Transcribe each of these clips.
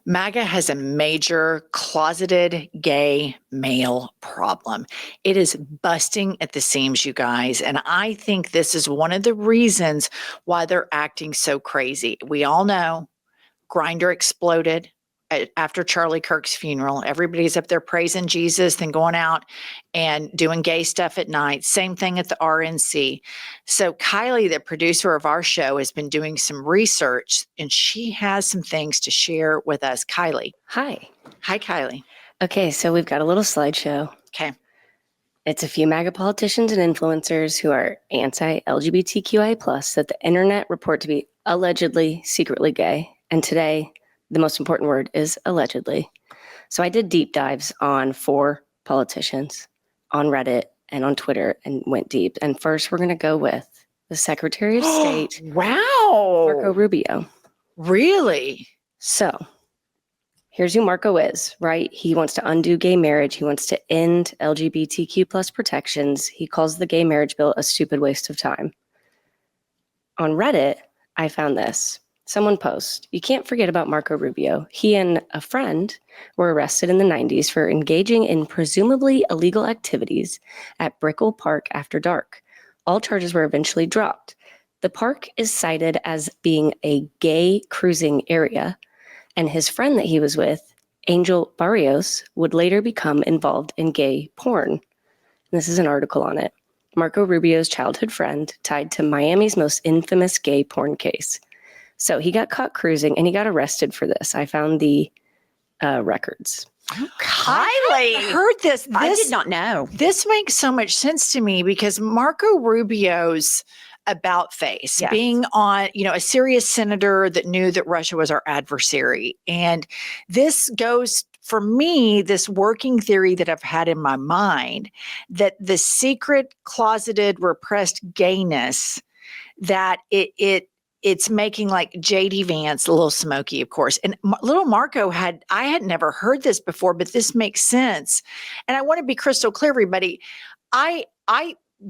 MAGA has a major closeted gay male problem. It is busting at the seams, you guys. And I think this is one of the reasons why they're acting so crazy. We all know Grindr exploded after Charlie Kirk's funeral. Everybody's up there praising Jesus, then going out and doing gay stuff at night. Same thing at the RNC. So Kylie, the producer of our show, has been doing some research and she has some things to share with us. Kylie. Hi. Hi, Kylie. Okay, so we've got a little slideshow. Okay. It's a few MAGA politicians and influencers who are anti-LGBTQIA+ that the internet report to be allegedly secretly gay. And today, the most important word is allegedly. So I did deep dives on 4 politicians on Reddit and on Twitter and went deep. And first, we're going to go with the Secretary of State. Wow. Marco Rubio. Really? So here's who Marco is, right? He wants to undo gay marriage. He wants to end LGBTQ+ protections. He calls the gay marriage bill a stupid waste of time. On Reddit, I found this. Someone posts, you can't forget about Marco Rubio. He and a friend were arrested in the 90s for engaging in presumably illegal activities at Brickell Park after dark. All charges were eventually dropped. The park is cited as being a gay cruising area, and his friend that he was with, Angel Barrios, would later become involved in gay porn. And this is an article on it. Marco Rubio's childhood friend tied to Miami's most infamous gay porn case. So he got caught cruising and he got arrested for this. I found the records. Oh, Kylie, I heard this. I did not know. This makes so much sense to me because Marco Rubio's about face, Yes. being on, a serious senator that knew that Russia was our adversary. And this goes, for me, this working theory that I've had in my mind, that the secret, closeted, repressed gayness, that it's making like J.D. Vance a little smoky, of course. And little Marco I had never heard this before, but this makes sense. And I want to be crystal clear, everybody.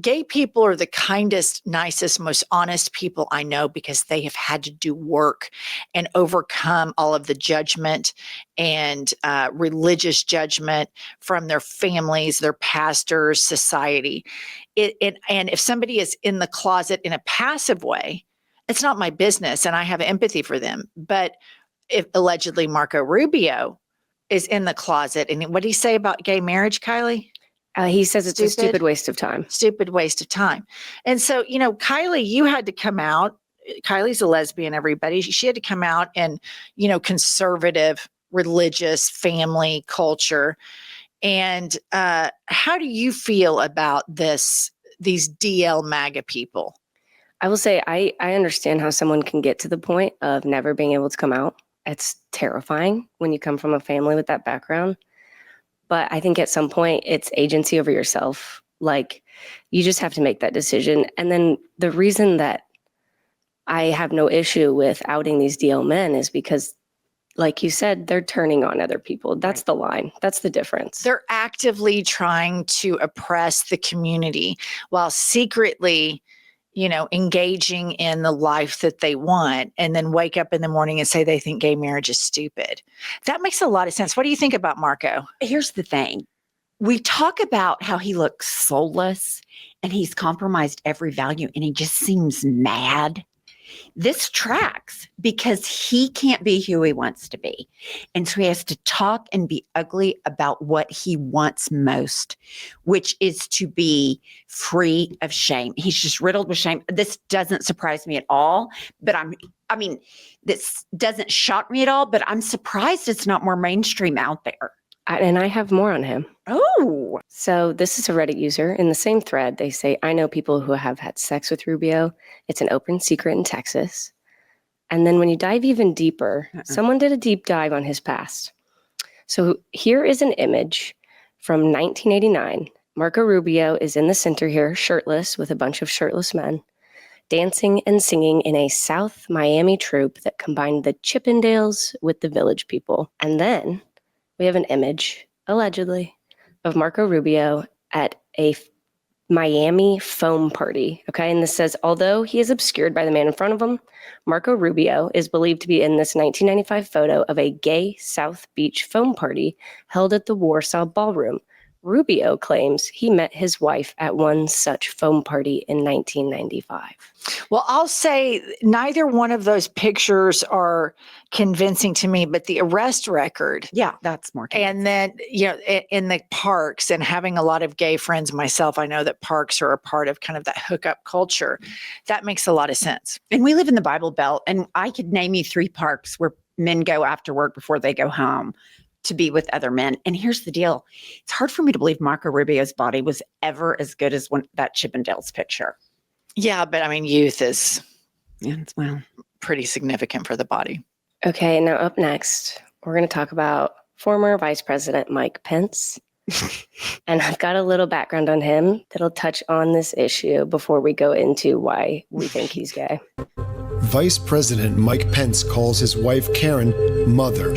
Gay people are the kindest, nicest, most honest people I know because they have had to do work and overcome all of the judgment and religious judgment from their families, their pastors, society. And if somebody is in the closet in a passive way, it's not my business and I have empathy for them. But if allegedly Marco Rubio is in the closet, and what did he say about gay marriage, Kylie? He says it's a stupid waste of time. Stupid waste of time. And so, Kylie, you had to come out. Kylie's a lesbian, everybody. She had to come out and, conservative, religious, family culture. And how do you feel about these DL MAGA people? I will say I understand how someone can get to the point of never being able to come out. It's terrifying when you come from a family with that background. But I think at some point it's agency over yourself. Like, you just have to make that decision. And then the reason that I have no issue with outing these DL men is because, like you said, they're turning on other people. That's the line. That's the difference. They're actively trying to oppress the community while secretly, engaging in the life that they want, and then wake up in the morning and say they think gay marriage is stupid. That makes a lot of sense. What do you think about Marco? Here's the thing. We talk about how he looks soulless and he's compromised every value and he just seems mad. This tracks because he can't be who he wants to be. And so he has to talk and be ugly about what he wants most, which is to be free of shame. He's just riddled with shame. This doesn't surprise me at all, but this doesn't shock me at all, but I'm surprised it's not more mainstream out there. And I have more on him. Oh. So this is a Reddit user. In the same thread, they say, I know people who have had sex with Rubio. It's an open secret in Texas. And then when you dive even deeper, someone did a deep dive on his past. So here is an image from 1989. Marco Rubio is in the center here, shirtless, with a bunch of shirtless men, dancing and singing in a South Miami troupe that combined the Chippendales with the Village People. And then we have an image, allegedly, of Marco Rubio at a Miami foam party. Okay. And this says, although he is obscured by the man in front of him, Marco Rubio is believed to be in this 1995 photo of a gay South Beach foam party held at the Warsaw Ballroom. Rubio claims he met his wife at one such foam party in 1995. Well, I'll say neither one of those pictures are convincing to me, but the arrest record. Yeah, that's more convincing. And then, in the parks and having a lot of gay friends myself, I know that parks are a part of kind of that hookup culture. That makes a lot of sense. And we live in the Bible Belt, and I could name you 3 parks where men go after work before they go home to be with other men. And here's the deal. It's hard for me to believe Marco Rubio's body was ever as good as that Chippendales picture. Yeah, but I mean, youth is pretty significant for the body. Okay, now up next, we're going to talk about former Vice President Mike Pence. And I've got a little background on him that'll touch on this issue before we go into why we think he's gay. Vice President Mike Pence calls his wife Karen mother,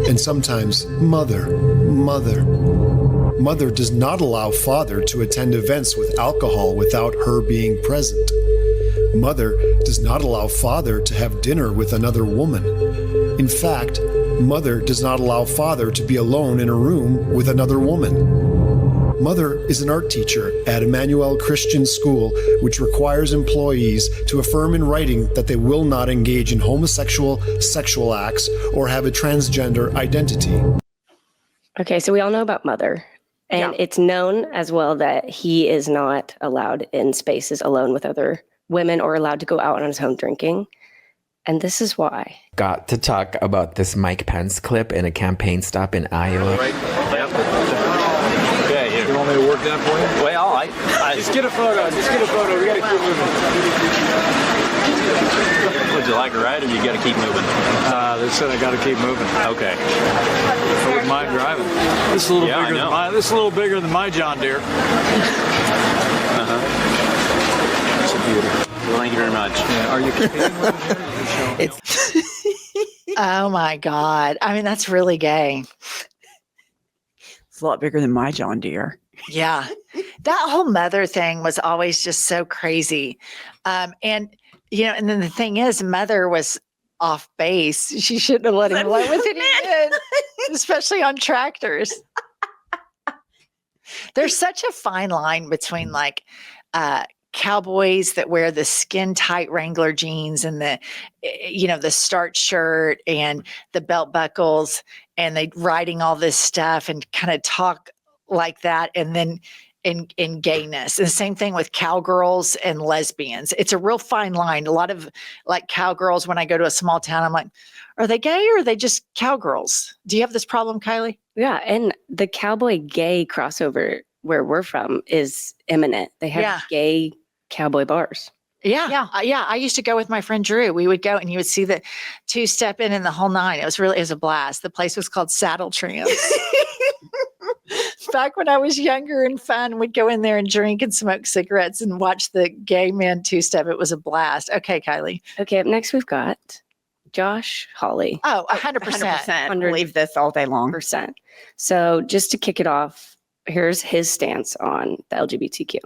and sometimes mother. Mother does not allow father to attend events with alcohol without her being present. Mother does not allow father to have dinner with another woman. In fact, mother does not allow father to be alone in a room with another woman. Mother is an art teacher at Emmanuel Christian School, which requires employees to affirm in writing that they will not engage in homosexual sexual acts or have a transgender identity. Okay, so we all know about Mother. And it's known as well that he is not allowed in spaces alone with other women or allowed to go out on his own drinking. And this is why. Got to talk about this Mike Pence clip in a campaign stop in Iowa. Right. Yep. Okay, here. You want me to work that for you? Well, I just get a photo. Just get a photo. We got to keep moving. Would you like a ride, or you got to keep moving? They said I got to keep moving. Okay. I wouldn't mind driving. This is a little bigger than my. This is a little bigger than my John Deere. That's a beauty. Well, thank you very much. Yeah, are you competing with it? Oh my God. I mean, that's really gay. It's a lot bigger than my John Deere. Yeah. That whole mother thing was always just so crazy. And then the thing is, Mother was off base. She shouldn't have let him play with it, especially on tractors. There's such a fine line between cowboys that wear the skin tight Wrangler jeans and the starch shirt and the belt buckles, and they riding all this stuff and kind of talk like that. And then in gayness, and the same thing with cowgirls and lesbians. It's a real fine line. A lot of cowgirls, when I go to a small town, I'm like, are they gay or are they just cowgirls? Do you have this problem, Kylie? Yeah. And the cowboy gay crossover where we're from is imminent. They have gay cowboy bars. Yeah. I used to go with my friend Drew. We would go and you would see the 2-step in and the whole nine. It was a blast. The place was called Saddle Tramps. Back when I was younger and fun, we'd go in there and drink and smoke cigarettes and watch the gay men 2-step. It was a blast. Okay, Kylie. Okay, up next we've got Josh Hawley. Oh, 100%. I believe this all day long. So just to kick it off, here's his stance on the LGBTQ.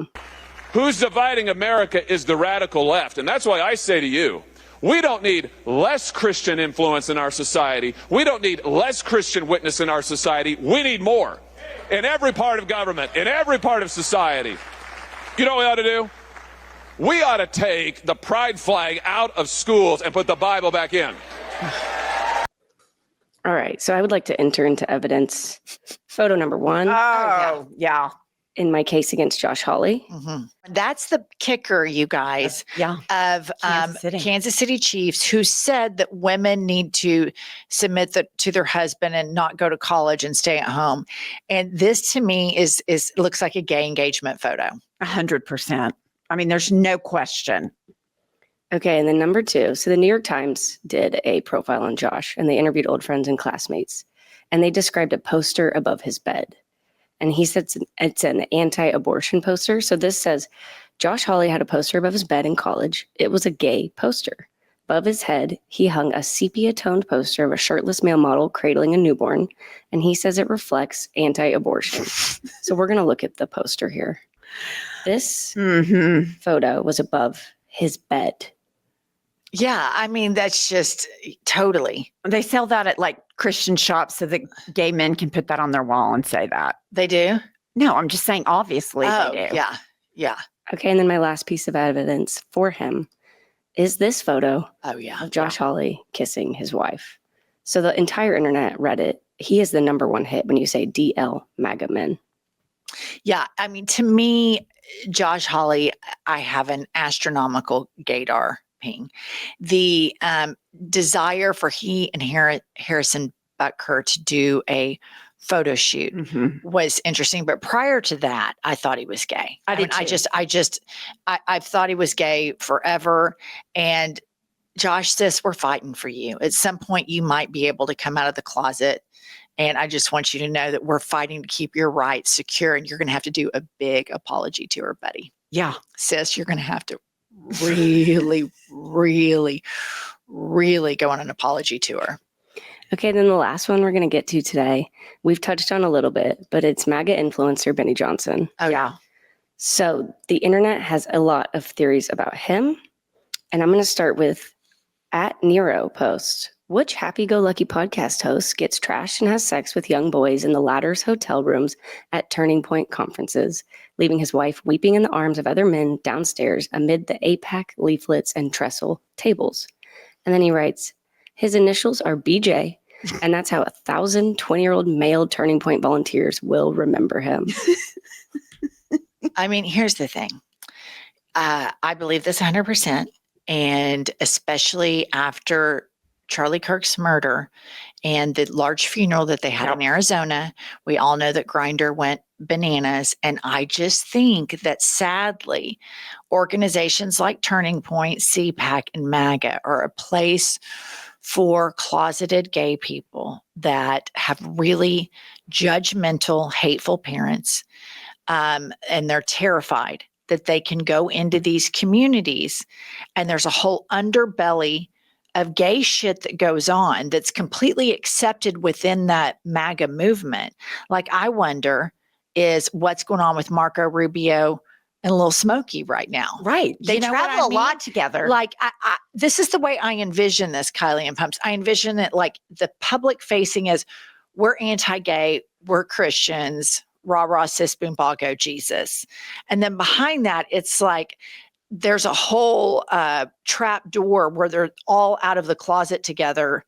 Who's dividing America is the radical left. And that's why I say to you, we don't need less Christian influence in our society. We don't need less Christian witness in our society. We need more. In every part of government, in every part of society. You know what we ought to do? We ought to take the pride flag out of schools and put the Bible back in. All right. So I would like to enter into evidence photo number 1. Oh, yeah. In my case against Josh Hawley. Mm-hmm. That's the kicker, you guys, of Kansas City Chiefs, who said that women need to submit to their husband and not go to college and stay at home. And this to me looks like a gay engagement photo. 100%. I mean, there's no question. Okay. And then number 2. So the New York Times did a profile on Josh, and they interviewed old friends and classmates, and they described a poster above his bed. And he said it's an anti-abortion poster. So this says, Josh Hawley had a poster above his bed in college. It was a gay poster. Above his head, he hung a sepia-toned poster of a shirtless male model cradling a newborn. And he says it reflects anti-abortion. So we're going to look at the poster here. This Mm-hmm. photo was above his bed. Yeah, I mean, that's just totally. They sell that at like Christian shops so that gay men can put that on their wall and say that. They do? No, I'm just saying, obviously they do. Yeah. Yeah. Okay, and then my last piece of evidence for him is this photo Oh, yeah. of Josh Hawley kissing his wife. So the entire internet read it. He is the number one hit when you say DL MAGA men. Yeah. I mean, to me, Josh Hawley, I have an astronomical gaydar ping. The desire for he and Harrison Butker to do a photo shoot was interesting. But prior to that, I thought he was gay. I've thought he was gay forever. And Josh, sis, we're fighting for you. At some point, you might be able to come out of the closet. And I just want you to know that we're fighting to keep your rights secure. And you're going to have to do a big apology to her, buddy. Yeah. Sis, you're going to have to really, really, really go on an apology to her. Okay, then the last one we're going to get to today, we've touched on a little bit, but it's MAGA influencer Benny Johnson. Oh, yeah. So the internet has a lot of theories about him. And I'm going to start with @Nero post. Which happy-go-lucky podcast host gets trashed and has sex with young boys in the latter's hotel rooms at Turning Point conferences, leaving his wife weeping in the arms of other men downstairs amid the APAC leaflets and trestle tables? And then he writes, his initials are BJ, and that's how 1,000 20-year-old male Turning Point volunteers will remember him. I mean, here's the thing. I believe this 100%, and especially after Charlie Kirk's murder and the large funeral that they had in Arizona, we all know that Grindr went bananas. And I just think that sadly, organizations like Turning Point, CPAC, and MAGA are a place for closeted gay people that have really judgmental, hateful parents. And they're terrified that they can go into these communities and there's a whole underbelly of gay shit that goes on that's completely accepted within that MAGA movement. Like, I wonder is what's going on with Marco Rubio and Lil Smokey right now. Right. They You know what travel I a mean? lot together. Like, this is the way I envision this, Kylie and Pumps. I envision it like the public facing is, we're anti-gay, we're Christians, rah, rah, sis, boom, ball, go, Jesus. And then behind that, it's like, there's a whole trap door where they're all out of the closet together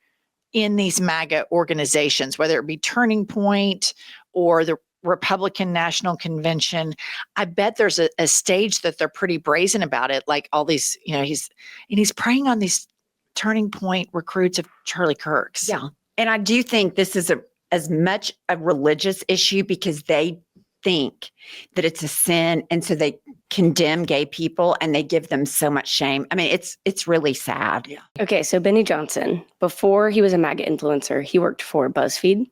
in these MAGA organizations, whether it be Turning Point or the Republican National Convention. I bet there's a stage that they're pretty brazen about it. Like all these, he's preying on these Turning Point recruits of Charlie Kirk's. Yeah. And I do think this is as much a religious issue because they think that it's a sin. And so they condemn gay people and they give them so much shame. I mean, it's really sad. Yeah. Okay, so Benny Johnson, before he was a MAGA influencer, he worked for BuzzFeed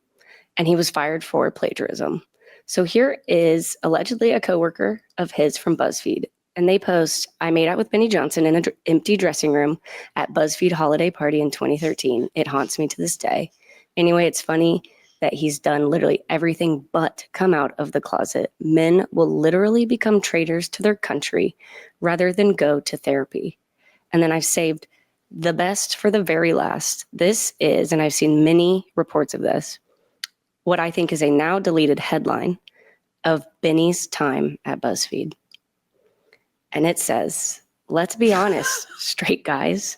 and he was fired for plagiarism. So here is allegedly a coworker of his from BuzzFeed. And they post, I made out with Benny Johnson in an empty dressing room at BuzzFeed holiday party in 2013. It haunts me to this day. Anyway, it's funny that he's done literally everything but come out of the closet. Men will literally become traitors to their country rather than go to therapy. And then I've saved the best for the very last. This is, and I've seen many reports of this, what I think is a now deleted headline of Benny's time at BuzzFeed. And it says, let's be honest, straight guys,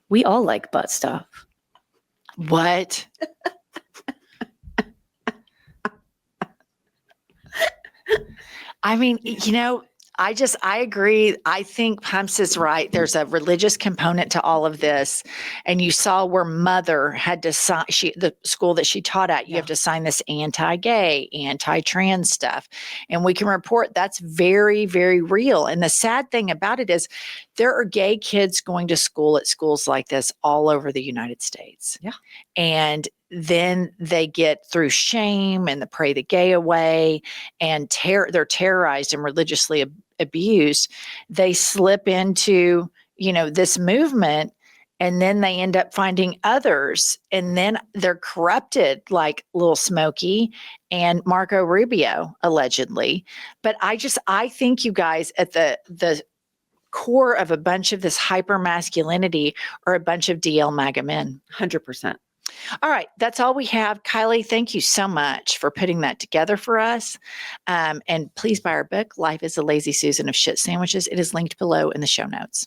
we all like butt stuff. What? I mean, I agree. I think Pumps is right. There's a religious component to all of this. And you saw where Mother had to sign, the school that she taught at, you have to sign this anti-gay, anti-trans stuff. And we can report that's very, very real. And the sad thing about it is there are gay kids going to school at schools like this all over the United States. Yeah. And then they get through shame and the pray the gay away and they're terrorized and religiously abused. They slip into, this movement and then they end up finding others, and then they're corrupted like Lil Smokey and Marco Rubio, allegedly. But I think, you guys, at the core of a bunch of this hyper masculinity are a bunch of DL MAGA men. 100%. All right, that's all we have. Kylie, thank you so much for putting that together for us. And please buy our book, Life is a Lazy Susan of Shit Sandwiches. It is linked below in the show notes.